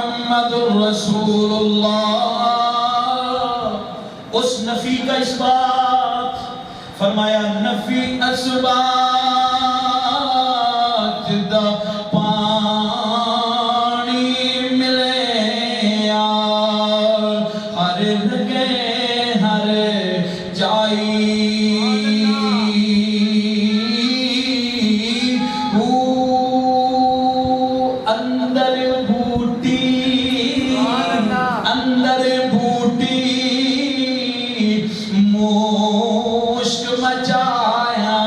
محمد رسول اللہ، اس نفی کا اس بات فرمایا نفی اسبات دا پانی ملے ہر لگے ہر جائی اندر بوٹی مشک مچایا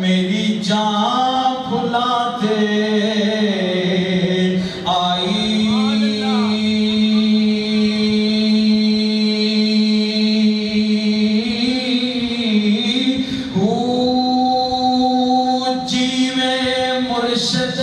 میری جان پھلاتے آئی جیوے مرشد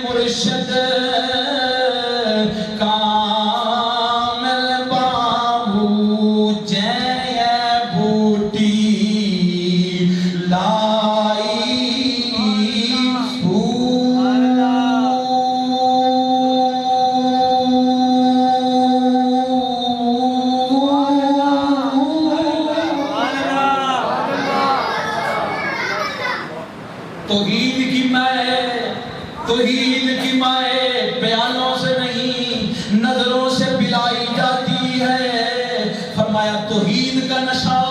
مرشد کامل بابو جے بوٹی لائی توحید کی مائے توحید کی مائے بیانوں سے نہیں نظروں سے پلائی جاتی ہے۔ فرمایا توحید کا نشہ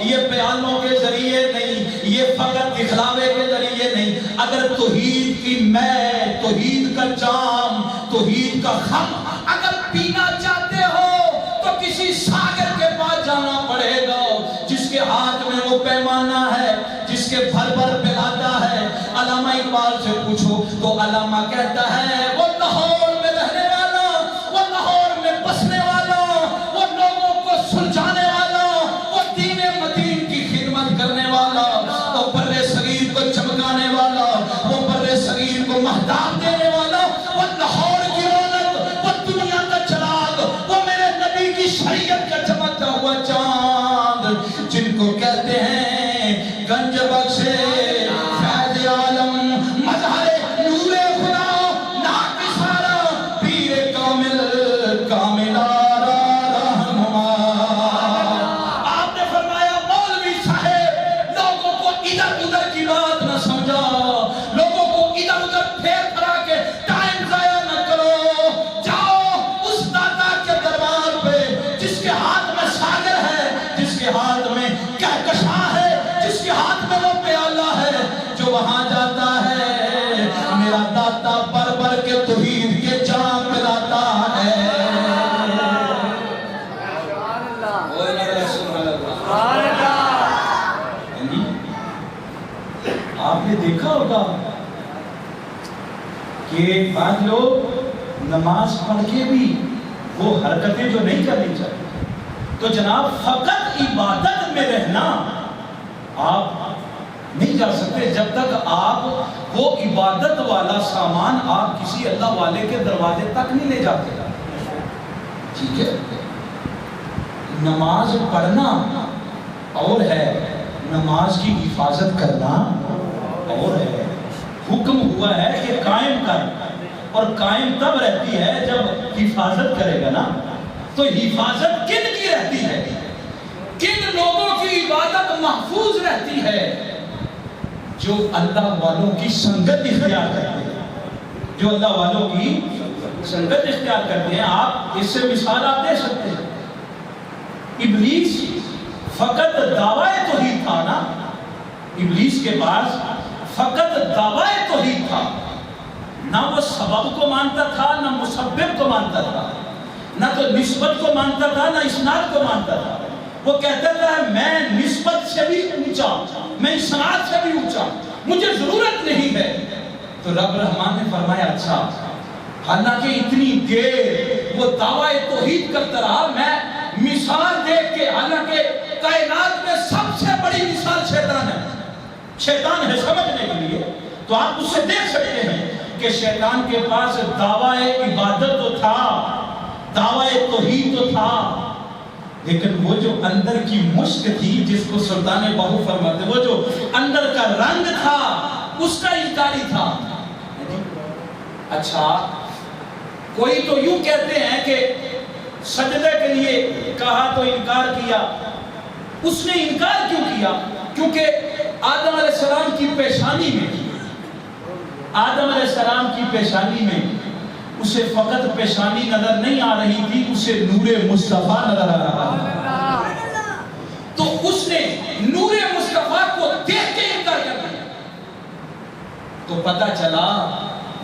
یہ بیانوں کے ذریعے نہیں، یہ فقط دکھلاوے کے ذریعے نہیں۔ اگر توحید کی میں، توحید کا جام، توحید کا خم اگر پینا چاہتے ہو تو کسی ساگر کے پاس جانا پڑے گا جس کے ہاتھ میں وہ پیمانہ ہے، جس کے بھر بھر پلاتا ہے۔ علامہ اقبال سے پوچھو تو علامہ کہتا ہے وہ لاہور میں رہنے والا، وہ لاہور میں بسنے والا، وہ لوگوں کو سلجھانے والا، وہ دین مدین کی خدمت کرنے والا، وہ بر صغیر کو چمکانے والا، وہ بر صغیر کو مہتاب دینے والا، وہ لاہور کی رونق، وہ دنیا کا چراغ، وہ میرے نبی کی شریعت کا چمکتا ہوا چاند، جن کو کہتے ہیں گنج بخشے فیض عالم مظہر نور خدا ناقصارا پیر کامل کاملارا رہنما۔ آپ نے فرمایا مولوی صاحب لوگوں کو ادھر ادھر کی بات نہ سمجھا، لوگوں کو ادھر ادھر پھیر پھرا کے ٹائم ضائع نہ کرو، جاؤ اس داتا کے دربار پہ جس کے ہاتھ میں ساگر ہے، جس کے ہاتھ میں کہکشاں ہے، جس کے ہاتھ میں وہ پیالہ ہے، جو وہاں جاتا ہے میرا داتا بر بر کے توحید کے جام پلاتا ہے۔ آپ نے دیکھا ہوگا کہ بعض لوگ نماز پڑھ کے بھی وہ حرکتیں جو نہیں کرنی چاہیے، تو جناب فقط عبادت میں رہنا آپ نہیں جا سکتے جب تک آپ وہ عبادت والا سامان آپ کسی اللہ والے کے دروازے تک نہیں لے جاتے۔ ٹھیک ہے، نماز پڑھنا اور ہے، نماز کی حفاظت کرنا اور ہے۔ حکم ہوا ہے کہ قائم کر، اور قائم تب رہتی ہے جب حفاظت کرے گا نا۔ تو حفاظت کن کی رہتی ہے؟ کن لوگوں کی عبادت محفوظ رہتی ہے؟ جو اللہ والوں کی سنگت اختیار کرتے ہیں، جو اللہ والوں کی سنگت اختیار کرتے ہیں۔ آپ اس سے مثال آپ دے سکتے ہیں، ابلیس فقط دعویٰ توحید تھا نا، ابلیس کے پاس فقط دعویٰ توحید تھا، نہ وہ سبب کو مانتا تھا، نہ مسبب کو مانتا تھا، نہ تو نسبت کو مانتا تھا، نہ اسناد کو مانتا تھا۔ وہ کہتا تھا میں نسبت سے بھی اونچا، میں اسناد سے بھی اونچا، مجھے ضرورت نہیں ہے۔ تو رب رحمان نے فرمایا اچھا، حالانکہ اتنی دیر وہ دعویٰ توحید کرتا رہا، میں مثال دیکھ کے، حالانکہ کائنات میں سب سے بڑی مثال شیطان ہے، شیطان ہے سمجھنے کے لیے، تو آپ اسے دیکھ سکتے ہیں کہ شیطان کے پاس دعوی عبادت تو تھا، دعوی توحید تو تھا، لیکن وہ جو اندر کی مشک تھی جس کو سلطان باہو فرماتے، وہ جو اندر کا رنگ تھا اس کا انکاری تھا۔ اچھا کوئی تو یوں کہتے ہیں کہ سجدے کے لیے کہا تو انکار کیا۔ اس نے انکار کیوں کیا؟ کیونکہ آدم علیہ السلام کی پیشانی میں، آدم علیہ السلام کی پیشانی میں اسے فقط پیشانی نظر نہیں آ رہی تھی، اسے نور مصطفیٰ نظر آ رہا تھا۔ تو اس نے نور مصطفیٰ کو دیکھ کے انکار کر دیا۔ تو پتہ چلا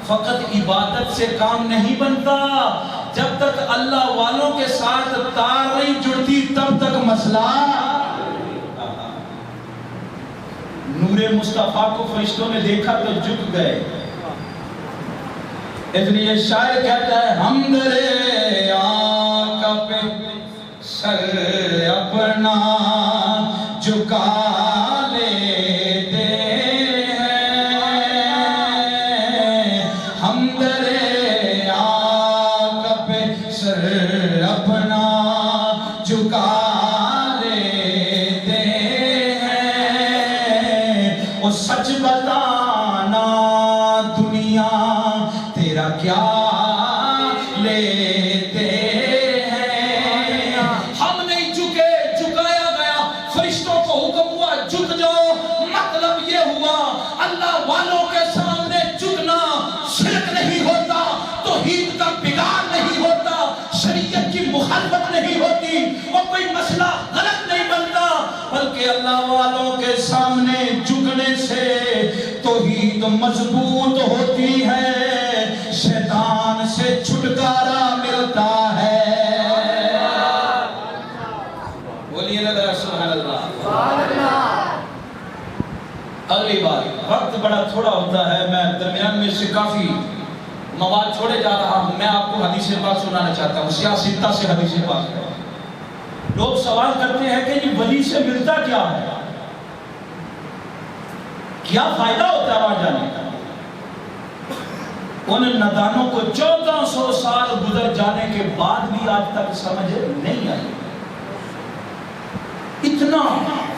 فقط عبادت سے کام نہیں بنتا، جب تک اللہ والوں کے ساتھ تار نہیں جڑتی تب تک مسئلہ۔ نور مصطفیٰ کو فرشتوں نے دیکھا تو جھک گئے، اس لیے شاعر کہتا ہے ہم درے آقا پہ سر اپنا جھکا لیتے ہیں، ہم درے آقا پہ سر اپنا جھکا لیتے ہیں۔ وہ سچ بتانا دنیا تیرا کیا لیتے ہیں، ہم نہیں جھکے، جھکایا گیا، فرشتوں کو حکم ہوا جھک جاؤ، مطلب یہ ہوا اللہ والوں کے سامنے جھکنا شرک نہیں ہوتا، توحید کا بگاڑ نہیں ہوتا، شریعت کی مخالفت نہیں ہوتی، اور کوئی مسئلہ غلط نہیں بنتا، بلکہ اللہ والوں کے سامنے جھکنے سے توحید مضبوط ہوتی ہے، شیطان سے چھٹکارا ملتا ہے۔ بولیے نا سبحان اللہ۔ اگلی بات، وقت بڑا تھوڑا ہوتا ہے، میں درمیان میں سے کافی مواد چھوڑے جا رہا ہوں۔ میں آپ کو حدیث پاک سنانا چاہتا ہوں، سیاستہ سے حدیث پاک ہے۔ لوگ سوال کرتے ہیں کہ یہ ولی سے ملتا کیا ہے، کیا فائدہ ہوتا ہے وہاں جانے کا؟ ان نادانوں کو 1400 سال گزر جانے کے بعد بھی آج تک سمجھ نہیں آئی۔ اتنا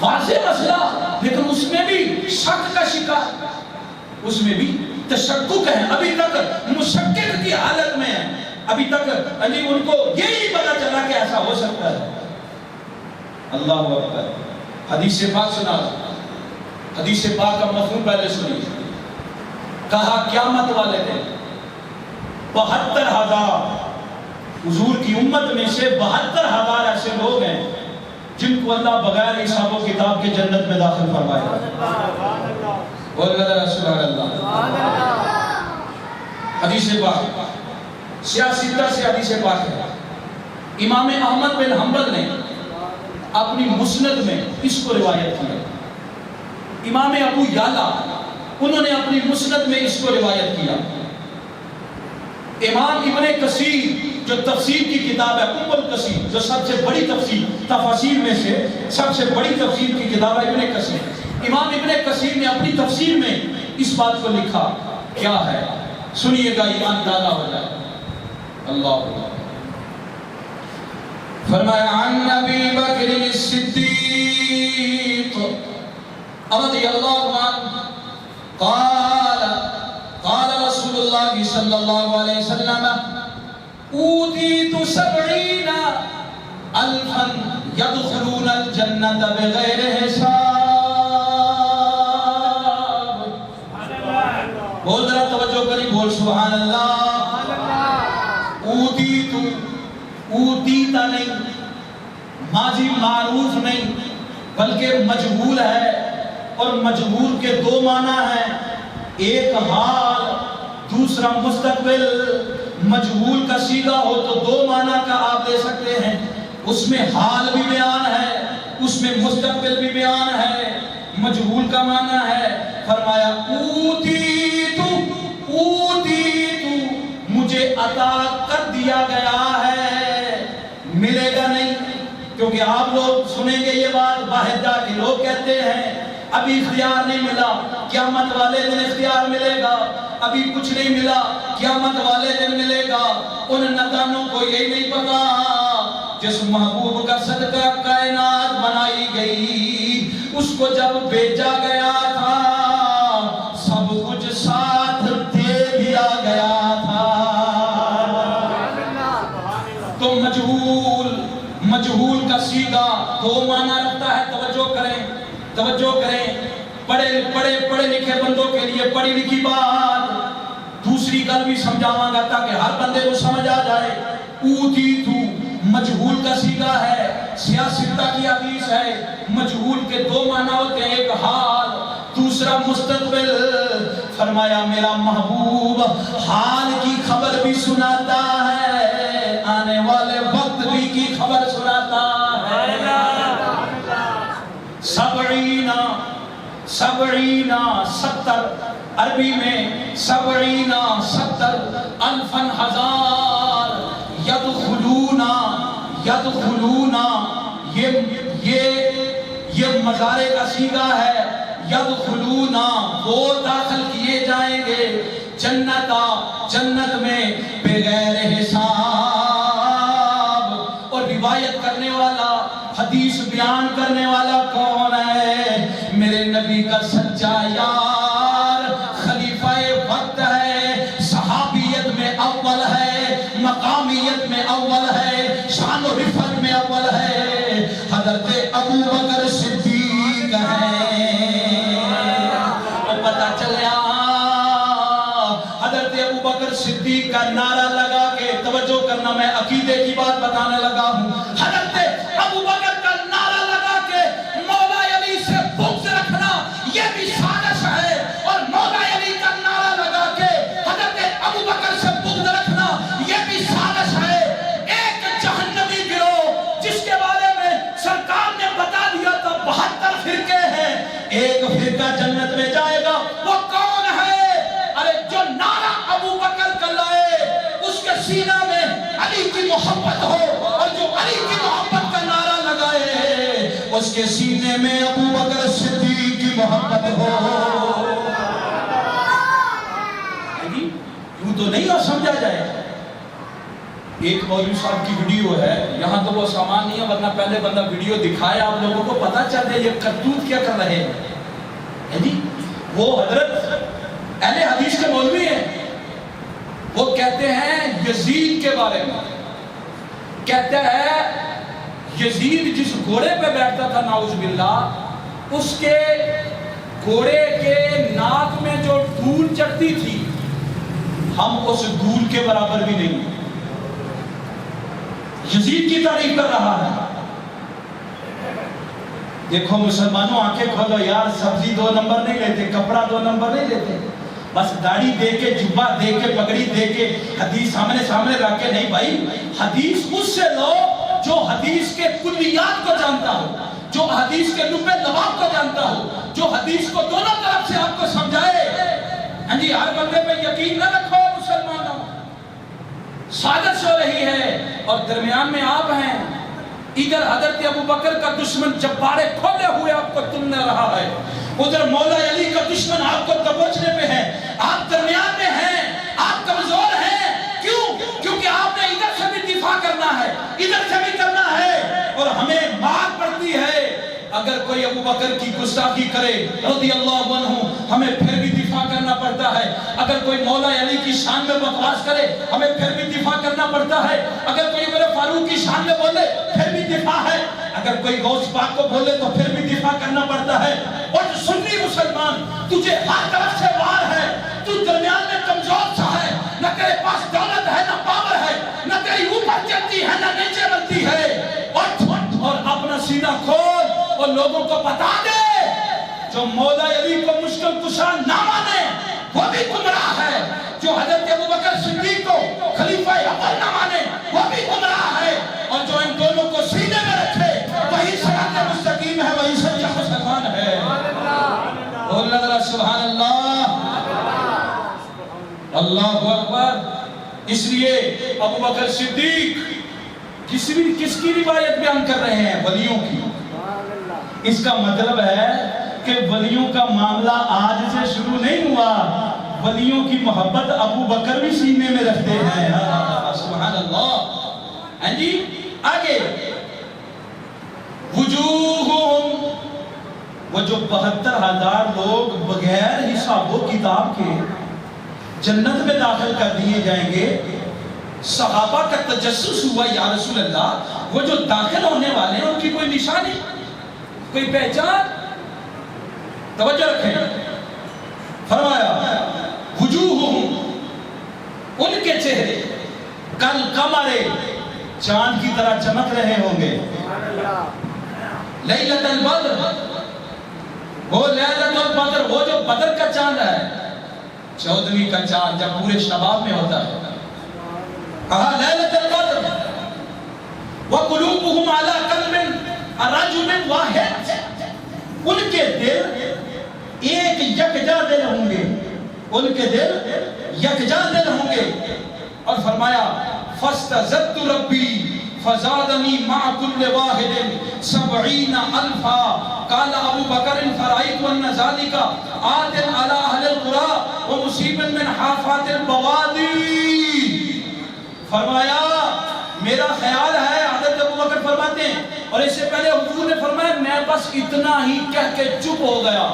واضح مسئلہ، لیکن اس میں بھی شک کا شکار، اس میں بھی تشکک ہے، ابھی تک مشکک کی حالت میں ہے، ابھی تک ان کو یہی پتا چلا کہ ایسا ہو سکتا ہے۔ اللہ اکبر۔ حدیث پاک سنا، حدیث پاک کا مفہوم پہلے سنیے۔ کہا قیامت والے دن 72,000 حضور کی امت میں سے 72,000 ایسے لوگ ہیں جن کو اللہ بغیر حساب و کتاب کے جنت میں داخل فرمائے گا۔ سبحان اللہ۔ حدیث پاک سیاستہ سے حدیث پاک ہے۔ امام احمد بن حنبل نے اپنی مسند میں اس کو روایت کیا، امام ابو یعلا انہوں نے اپنی مسند میں اس کو روایت کیا، امام ابن کثیر جو تفسیر کی کتاب ہے ام الکثیر، جو سب سے بڑی تفسیر تفاسیر میں سے سب سے بڑی تفسیر کی کتاب ہے ابن کثیر، امام ابن کثیر نے اپنی تفسیر میں اس بات کو لکھا، کیا ہے سنیے گا، ایمان دادا ہو جائے۔ اللہ اکبر۔ فرمایا عن ابی بکر الصدیق رضی اللہ عنہ قال قال رسول اللہ صلی اللہ علیہ وسلم اوتیت 70 الفا يدخلون الجنة بغیر حساب۔ بول ذرا توجہ کری، بول سبحان اللہ۔ اوتیتا نہیں، ماضی معروف نہیں بلکہ مجہول ہے، اور مجہول کے دو معنی ہیں، ایک حال دوسرا مستقبل۔ مجہول کا صیغہ ہو تو دو معنی کا آپ دے سکتے ہیں، اس میں حال بھی بیان ہے، اس میں مستقبل بھی بیان ہے، مجہول کا معنی ہے۔ فرمایا اوتیتو، مجھے عطا کر دیا گیا ہے، ملے گا نہیں، کیونکہ آپ لوگ سنیں گے یہ بات، باہر جا کے لوگ کہتے ہیں ابھی اختیار نہیں ملا، قیامت والے دن اختیار ملے گا، ابھی کچھ نہیں ملا، قیامت والے دن ملے گا۔ ان نادانوں کو یہی نہیں پتا جس محبوب کا صدقہ کائنات بنائی گئی، اس کو جب بھیجا گیا تھا سب کچھ ساتھ دے دیا گیا تھا۔ تو مجہول کا سیدھا دو معنی رکھتا ہے، توجہ کریں، پڑھے لکھے بندوں کے لیے پڑھی لکھی بات، دوسری گل بھی سمجھاواں گا تاکہ ہر بندے کو سمجھ آ جائے۔ اوتیتو مجہول کا سیدھا ہے، سیاستہ کی حدیث ہے۔ مجہول کے دو معنی ہوتے ہیں، ایک حال، دوسرا مستقبل۔ فرمایا میرا محبوب حال کی خبر بھی سناتا ہے، آنے والے وقت بھی کی خبر سناتا ہے۔ سبعین 70 عربی میں 70 الفن ہزار، یدخلون یہ مضارع کا صیغہ ہے، یدخلون وہ داخل کیے جائیں گے جنت میں بغیر حساب۔ اور روایت کرنے والا، حدیث بیان کرنے والا کون ہے؟ میرے نبی کا سچا یار، خلیفہ وقت ہے، صحابیت میں اول ہے، مقامیت میں اول ہے، شان و رفعت میں اول ہے، حضرت ابو بکر صدیق ہے۔ اور پتہ چلیا حضرت ابو بکر صدیق کا نعرہ لگا کے، توجہ کرنا میں عقیدے کی بات بتانے لگا ہوں، حضرت ابو بکر کا نعرہ لگا کے مولا علی سے بغض رکھنا یہ بھی سازش ہے، اور مولا علی کا نعرہ لگا کے حضرت ابو بکر سے بغض رکھنا یہ بھی سازش ہے۔ ایک جہنمی گروہ جس کے بارے میں سرکار نے بتا دیا تھا 72 فرقے ہیں، ایک فرقہ جنت میں جائے گا، وہ کون ہے؟ ارے جو نعرہ ابو بکر کا لائے، اس کے سینہ میں علی کی محبت ہو، اور جو علی کی محبت کا نعرہ لگائے اس کے سینے میں ابو بکر صدیق کی محبت ہو۔ یوں تو نہیں ہو سمجھا جائے۔ ایک مولوی صاحب کی ویڈیو ہے، یہاں تو وہ سامان نہیں ہے ورنہ پہلے بندہ ویڈیو دکھائے آپ لوگوں کو پتا چل رہے یہ کرتوت کیا کر رہے ہیں۔ وہ حضرت اہل حدیث کے مولوی ہیں، وہ کہتے ہیں یزید کے بارے میں، کہتا ہے یزید جس گھوڑے پہ بیٹھتا تھا نعوذ باللہ، اس کے گھوڑے کے ناک میں جو دھول چڑھتی تھی ہم اس دھول کے برابر بھی نہیں۔ یزید کی تعریف کر رہا ہے۔ دیکھو مسلمانوں آنکھیں کھولو یار، سبزی 2 نمبر نہیں لیتے، کپڑا 2 نمبر نہیں لیتے، بس داڑھی دے کے، جبہ دے کے، پگڑی دے کے، حدیث سامنے رکھ کے نہیں بھائی، حدیث اس سے لو جو حدیث کے کلیات کو جانتا ہو، جو حدیث کے لب لباب کو جانتا ہو، جو حدیث کو دونوں طرف سے آپ کو سمجھائے۔ ہاں جی، ہر بندے پہ یقین نہ رکھو مسلمانوں، سازش ہو رہی ہے اور درمیان میں آپ ہیں۔ ادھر حضرت ابو بکر کا دشمن جبارے کھولے ہوئے آپ کو تم نے رہا ہے، ادھر مولا علی کا دشمن آپ کو دبوچنے پہ ہے، آپ درمیان میں ہیں، آپ کمزور ہیں۔ کیوں؟ کیونکہ آپ نے ادھر سے بھی دفاع کرنا ہے، ادھر سے بھی کرنا ہے، اور ہمیں مار پڑتی ہے اگر کوئی ابو بکر کی گستاخی کرے رضی اللہ عنہ، ہمیں پھر بھی دفاع کرنا پڑتا ہے۔ اگر کوئی مولا علی کی شان میں بکواس کرے ہمیں پھر بھی دفاع کرنا پڑتا ہے۔ اگر کوئی عمر فاروق کی شان میں بولے پھر بھی دفاع ہے۔ اگر کوئی غوث پاک کو بولے تو پھر بھی دفاع کرنا پڑتا ہے۔ اور سنی مسلمان، تجھے ہر طرف سے وار ہے، تو درمیان میں کمزور سا ہے، نہ تیرے پاس دولت ہے، نہ پاور ہے، نہ تیری اوپر چلتی ہے، نہ نیچے بنتی ہے۔ اور اپنا سینہ کھول اور لوگوں کو بتا دے، جو مولا علی کو مشکل کشا نہ مانے وہ بھی گمراہ ہے، جو حضرت ابو بکر صدیق کو خلیفہ اول نہ مانے وہ بھی گمراہ ہے، اور جو ان دونوں کو سینے میں رکھے وہی صراط مستقیم ہے، وہی سچا مسلمان ہے۔ بولنا ذرا سبحان اللہ، اللہ اکبر۔ اس لیے ابو بکر صدیق کس کی روایت بیان کر رہے ہیں؟ ولیوں کی۔ اس کا مطلب ہے کہ ولیوں کا معاملہ آج سے شروع نہیں ہوا، ولیوں کی محبت ابو بکر بھی سینے میں رکھتے ہیں. سبحان اللہ. ہاں جی آگے وجوہم، وہ جو 72,000 لوگ بغیر حساب و کتاب کے جنت میں داخل کر دیے جائیں گے. صحابہ کا تجسس ہوا یا رسول اللہ وہ جو داخل ہونے والے ہیں ان کی کوئی نشانی، کوئی پہچان؟ توجہ رکھیں. فرمایا وجوہہم، ان کے چہرے کل قمر، چاند کی طرح چمک رہے ہوں گے. لیلۃ البدر، وہ لیلۃ البدر، وہ جو بدر کا چاند ہے، 14ویں کا چاند جب پورے شباب میں ہوتا ہے. کہا لیلۃ البدر وقلوبہم علی قلب رجل واحد، ان کے دل ایک یکجا دل ہوں گے، ان کے دل یکجا دل ہوں گے. اور فرمایا فاستزدت ربی فزادنی مع کل واحد 70,000. قال ابو بکر فرأيت ان ذلك آت على اهل القرى ومصيب من حافات البوادی. فرمایا میرا خیال ہے، حضرت ابو بکر فرماتے ہیں، اور اس سے پہلے حضور نے فرمایا میں بس اتنا ہی کہہ کے چپ ہو گیا،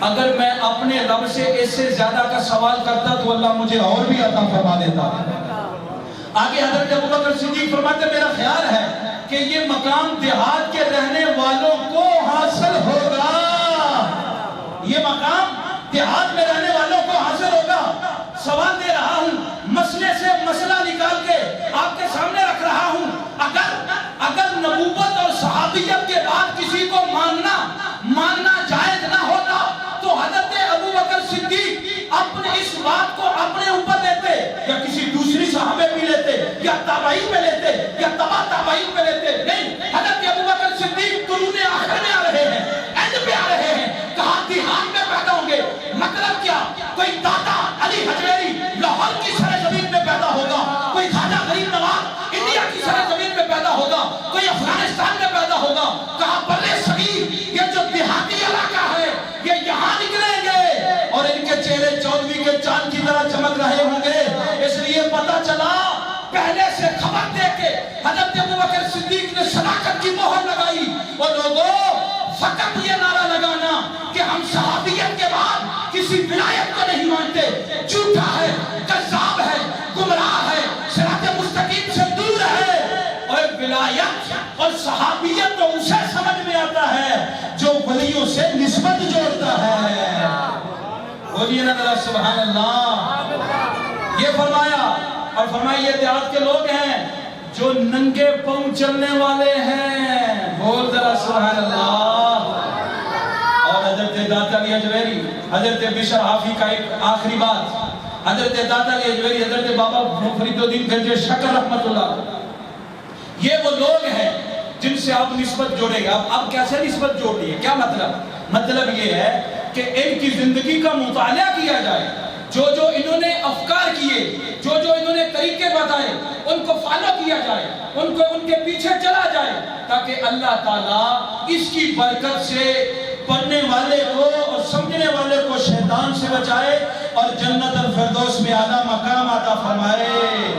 اگر میں اپنے رب سے اس سے زیادہ کا سوال کرتا تو اللہ مجھے اور بھی عطا فرما دیتا. آگے حضرت ابو بکر صدیق فرماتے میرا خیال ہے کہ یہ مقام دیہات کے رہنے والوں کو حاصل ہوگا، یہ مقام دیہات میں رہنے والوں کو حاصل ہوگا. سوال دے رہا ہوں، مسئلے سے مسئلہ نکال کے آپ کے سامنے رکھ رہا ہوں. اگر نبوت اور صحابیت کے بعد کسی کو ماننا جائز نہ ہوتا تو حضرت ابو بکر صدیق اپنے اس بات کو اپنے اوپر لیتے یا کسی دوسری صحابے بھی لیتے یا تابعین پہ لیتے یا تبع تابعین پہ لیتے. نہیں، حضرت ابو بکر صدیق قرون آخر میں آ رہے ہیں، اینڈ پہ آ رہے ہیں. کہاں دیہات میں پیدا ہوں گے. مطلب کیا؟ کوئی دادا علی حجویری لاہور کی سرزمین میں پیدا ہوگا، کوئی خواجہ غریب نواز انڈیا کی سرزمین میں پیدا ہوگا، کوئی افغانستان میں پیدا ہوگا. کہاں برے صغیر یہ جو دیہاتی علاقہ ہے یہ یہاں نکلیں گے اور ان کے چہرے 14ویں کے چاند کی طرح چمک رہے ہوں گے. اس لیے پتا چلا پہلے سے خبر دے کے حضرت ابو بکر صدیق نے صداقت کی مہر لگائی. اور لوگوں فقط یہ نعرہ لگانا کہ ہم صحابیت کے بعد کسی ولایت کو نہیں مانتے، جھوٹا ہے، کذاب ہے، گمراہ ہے، صراط مستقیم سے دور ہے. اور ولایت اور صحابیت تو اسے سمجھ میں آتا ہے جو ولیوں سے نسبت جوڑتا ہے. بولیے نا ذرا سبحان اللہ. یہ فرمایا، اور فرمایا یہ دیہات کے لوگ ہیں جو ننگے پاؤں چلنے والے ہیں. بول ذرا سبحان اللہ. اور حضرت داتا علی حجویری، حضرت بشر حافی کا ایک آخری بات، حضرت داتا علی حجویری، حضرت بابا فرید الدین گنج شکر رحمت اللہ، یہ وہ لوگ ہیں جن سے آپ نسبت جوڑیں گے. اب کیسے نسبت جوڑنی ہے؟ کیا مطلب یہ ہے کہ ان کی زندگی کا مطالعہ کیا جائے، جو انہوں نے افکار کیے، جو انہوں نے طریقے بتائے ان کو فالو کیا جائے، ان کے پیچھے چلا جائے، تاکہ اللہ تعالیٰ اس کی برکت سے پڑھنے والے کو اور سمجھنے والے کو شیطان سے بچائے اور جنت الفردوس میں اعلیٰ مقام عطا فرمائے.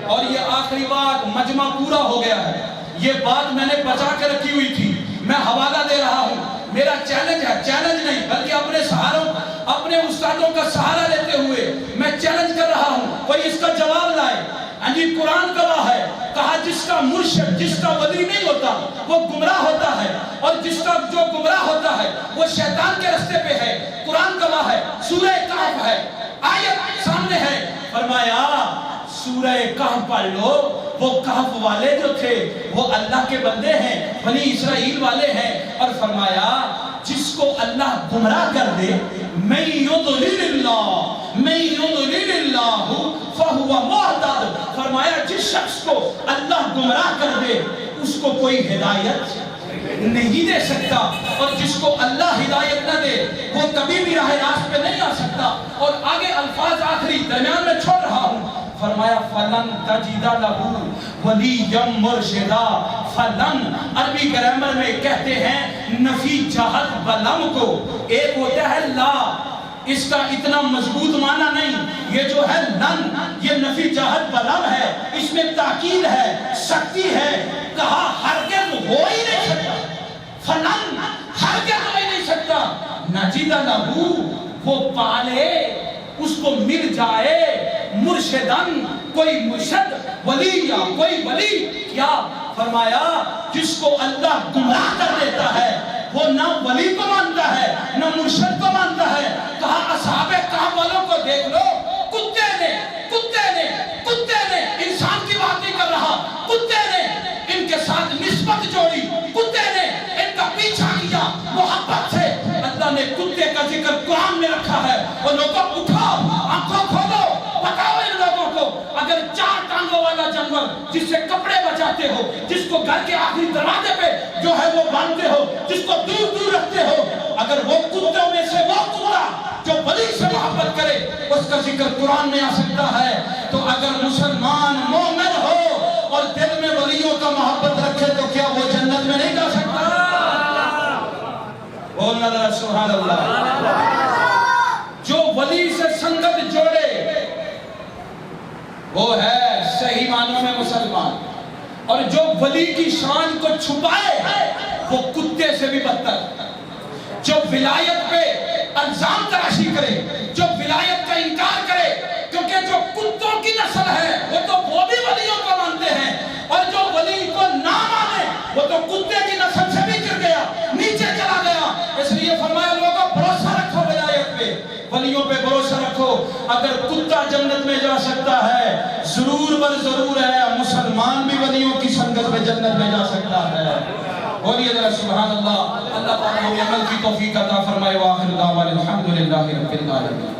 اور یہ آخری بات، مجمع پورا ہو گیا ہے، یہ بات میں نے بچا کے رکھی ہوئی تھی، میں حوالہ دے رہا ہوں. میرا چیلنج ہے، چیلنج نہیں بلکہ اپنے استادوں کا سہارا لیتے ہوئے میں چیلنج کر رہا ہوں، کوئی اس کا جواب لائے. قرآن گواہ ہے، کہا جس کا مرشد، جس کا ولی نہیں ہوتا وہ گمراہ ہوتا ہے، اور جو گمراہ ہوتا ہے وہ شیطان کے رستے پہ ہے. قرآن گواہ ہے، سورہ کہف ہے، آیت سامنے ہے. فرمایا سورہ کہف پڑھ لو. وہ کہف والے جو تھے وہ اللہ کے بندے ہیں، بنی اسرائیل والے ہیں. اور فرمایا جس کو اللہ گمراہ کر دے، من یضلل اللہ فہو مہتد. فرمایا جس شخص کو اللہ گمراہ کر دے اس کو کوئی ہدایت نہیں دے سکتا، اور جس کو اللہ ہدایت نہ دے وہ کبھی بھی راہ راست پہ نہیں آ سکتا. اور آگے الفاظ آخری درمیان میں چھوڑ رہا ہوں. فرمایا فلن تجد لہو ولیم مرشدا. فلن عربی گرامر میں کہتے ہیں نفی جہت بلم کو. ایک ہوتا ہے لا، اس کا اتنا مضبوط معنی نہیں. یہ جو ہے لن، یہ نفی جہت بلم ہے، اس میں تاکید ہے، سختی ہے. کہا ہرگز ہو ہی نہیں سکتا. فلن ہرگز ہو ہی نہیں سکتا. نجد لہو وہ پالے، اس کو مل جائے، مرشدن کوئی مرشد، ولی یا کوئی ولی. کیا فرمایا؟ جس کو اللہ گمراہ کر دیتا ہے وہ نہ ولی کو مانتا ہے نہ مرشد کو مانتا ہے. کہا اصحاب کہف والوں کو دیکھ لو، کتے نے انسان کی بات نہیں کر رہا، کتے نے ان کے ساتھ نسبت جوڑی، کتے نے ان کا پیچھا کیا محبت سے. اللہ نے کتے کا ذکر قرآن میں رکھا ہے. وہ لوگوں اٹھاؤ، آنکھوں کھولو، بتاؤ ان لوگوں کو اگر 4 ٹانگوں والا جانور جس سے کپڑے بچاتے ہو، جس کو گھر کے آخری دروازے پہ جو ہے وہ باندھتے ہو، جس کو دور دور رکھتے ہو، اگر وہ کتوں میں سے وہ کتا جو ولی سے محبت کرے اس کا ذکر قرآن میں آ سکتا ہے، تو اگر مسلمان مومن ہو اور دل میں ولیوں کا محبت رکھے تو کیا وہ جنت میں نہیں جا سکتا؟ بولنا ذرا سبحان اللہ. جو ولی سے سنگت جوڑے وہ ہے صحیح معنوں میں مسلمان، اور جو ولی کی شان کو چھپائے وہ کتے سے بھی بدتر. جو ولایت پہ الزام تراشی کرے، جو ولایت کا انکار کرے، کیونکہ جو کتوں کی نسل ہے وہ بھی ولیوں کو مانتے ہیں، اور جو ولی کو نہ مانے وہ تو کتے کی نسل سے بھی گر گیا، نیچے چلا گیا. اس لیے فرمایا لوگوں بھروسہ رکھو ولایت پہ، ولیوں پہ بھروسہ رکھو. اگر کتا جنت میں جا سکتا ہے، ضرور بر ضرور ہے مسلمان بھی ولیوں کی سنگت میں جنت میں جا سکتا ہے. بولیے ذرا سبحان اللہ. اللہ تعالیٰ ہمیں عمل کی توفیق عطا فرمائے. وآخر دعوانا الحمدللہ رب العالمین.